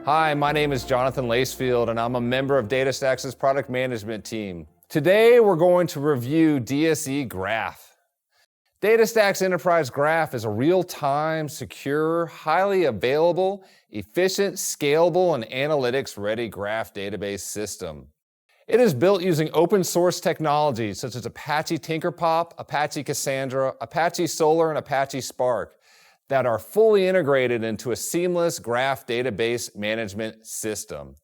Hi, my name is Jonathan Lacefield, and I'm a member of DataStax's product management team. Today, we're going to review DSE Graph. DataStax Enterprise Graph is a real-time, secure, highly available, efficient, scalable, and analytics-ready graph database system. It is built using open-source technologies such as Apache TinkerPop, Apache Cassandra, Apache Solr, and Apache Spark that are fully integrated into a seamless graph database management system.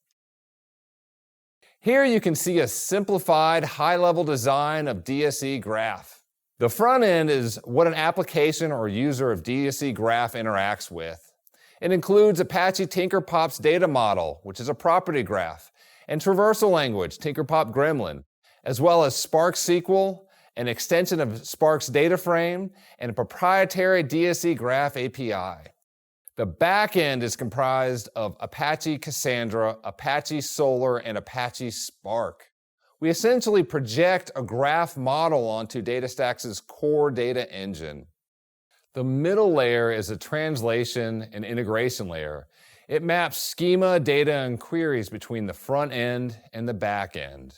Here you can see a simplified, high-level design of DSE Graph. The front end is what an application or user of DSE Graph interacts with. It includes Apache TinkerPop's data model, which is a property graph, and traversal language, TinkerPop Gremlin, as well as Spark SQL, an extension of Spark's data frame, and a proprietary DSE Graph API. The back end is comprised of Apache Cassandra, Apache Solr, and Apache Spark. We essentially project a graph model onto DataStax's core data engine. The middle layer is a translation and integration layer. It maps schema, data, and queries between the front end and the back end.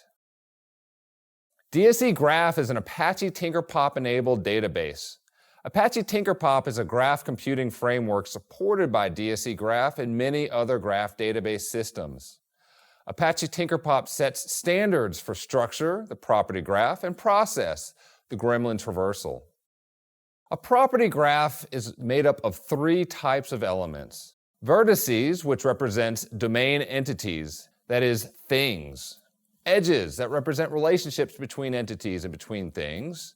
DSE Graph is an Apache TinkerPop-enabled database. Apache TinkerPop is a graph computing framework supported by DSE Graph and many other graph database systems. Apache TinkerPop sets standards for structure, the property graph, and process, the Gremlin traversal. A property graph is made up of three types of elements. Vertices, which represents domain entities, that is, things. Edges, that represent relationships between entities and between things.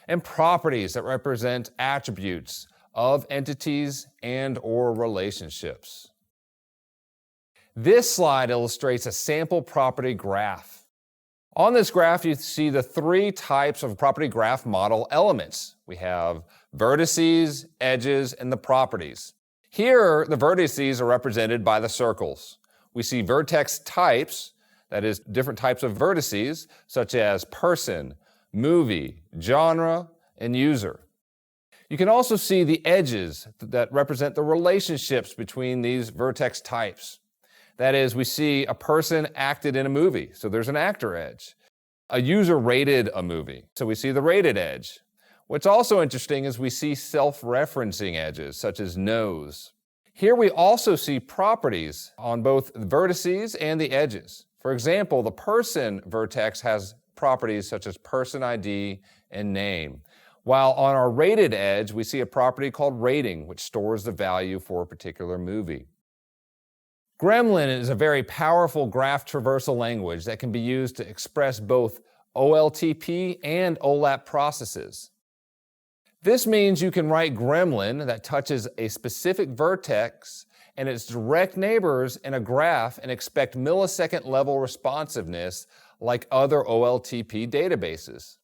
And properties, that represent attributes of entities and/or relationships. This slide illustrates a sample property graph. On this graph, you see the three types of property graph model elements. We have vertices, edges, and the properties. Here, the vertices are represented by the circles. We see vertex types, that is, different types of vertices, such as person, movie, genre, and user. You can also see the edges that represent the relationships between these vertex types. That is, we see a person acted in a movie, so there's an actor edge. A user rated a movie, so we see the rated edge. What's also interesting is we see self-referencing edges, such as knows. Here we also see properties on both the vertices and the edges. For example, the person vertex has properties such as person ID and name, while on our rated edge, we see a property called rating, which stores the value for a particular movie. Gremlin is a very powerful graph traversal language that can be used to express both OLTP and OLAP processes. This means you can write Gremlin that touches a specific vertex and its direct neighbors in a graph and expect millisecond level responsiveness like other OLTP databases.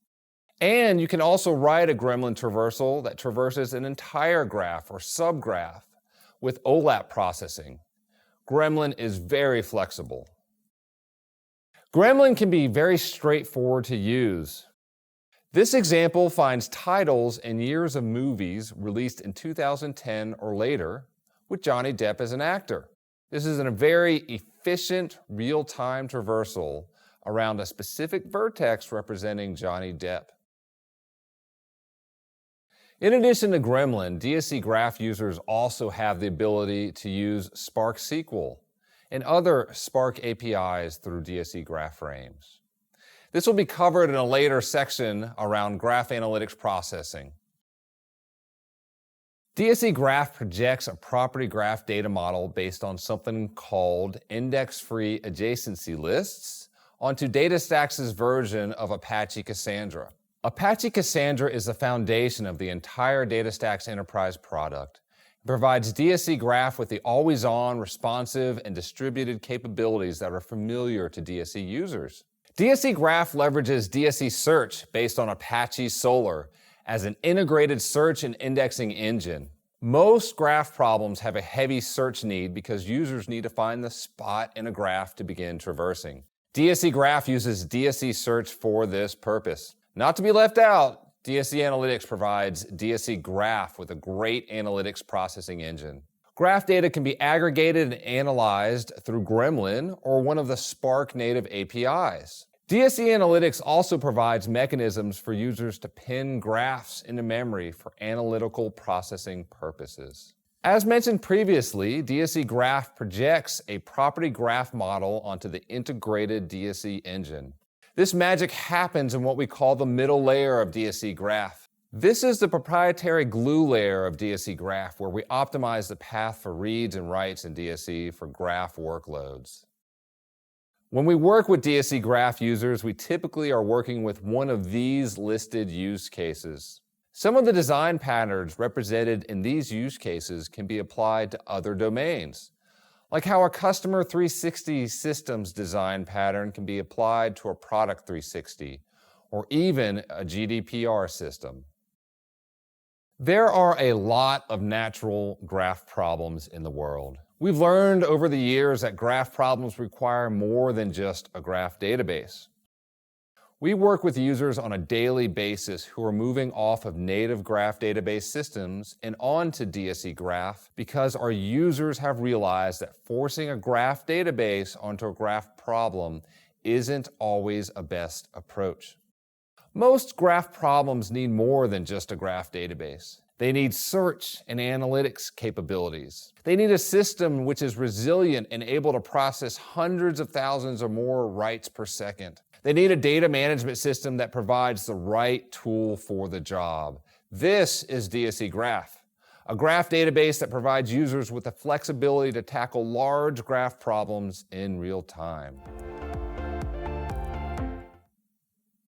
And you can also write a Gremlin traversal that traverses an entire graph or subgraph with OLAP processing. Gremlin is very flexible. Gremlin can be very straightforward to use. This example finds titles and years of movies released in 2010 or later, with Johnny Depp as an actor. This is a very efficient, real-time traversal around a specific vertex representing Johnny Depp. In addition to Gremlin, DSE Graph users also have the ability to use Spark SQL and other Spark APIs through DSE Graph frames. This will be covered in a later section around graph analytics processing. DSE Graph projects a property graph data model based on something called index-free adjacency lists onto DataStax's version of Apache Cassandra. Apache Cassandra is the foundation of the entire DataStax Enterprise product. It provides DSE Graph with the always-on, responsive, and distributed capabilities that are familiar to DSE users. DSE Graph leverages DSE Search based on Apache Solr as an integrated search and indexing engine. Most graph problems have a heavy search need because users need to find the spot in a graph to begin traversing. DSE Graph uses DSE Search for this purpose. Not to be left out, DSE Analytics provides DSE Graph with a great analytics processing engine. Graph data can be aggregated and analyzed through Gremlin or one of the Spark native APIs. DSE Analytics also provides mechanisms for users to pin graphs into memory for analytical processing purposes. As mentioned previously, DSE Graph projects a property graph model onto the integrated DSE engine. This magic happens in what we call the middle layer of DSE Graph. This is the proprietary glue layer of DSE Graph, where we optimize the path for reads and writes in DSE for graph workloads. When we work with DSE Graph users, we typically are working with one of these listed use cases. Some of the design patterns represented in these use cases can be applied to other domains, like how a Customer 360 systems design pattern can be applied to a Product 360, or even a GDPR system. There are a lot of natural graph problems in the world. We've learned over the years that graph problems require more than just a graph database. We work with users on a daily basis who are moving off of native graph database systems and onto DSE Graph because our users have realized that forcing a graph database onto a graph problem isn't always a best approach. Most graph problems need more than just a graph database. They need search and analytics capabilities. They need a system which is resilient and able to process hundreds of thousands or more writes per second. They need a data management system that provides the right tool for the job. This is DSE Graph, a graph database that provides users with the flexibility to tackle large graph problems in real time.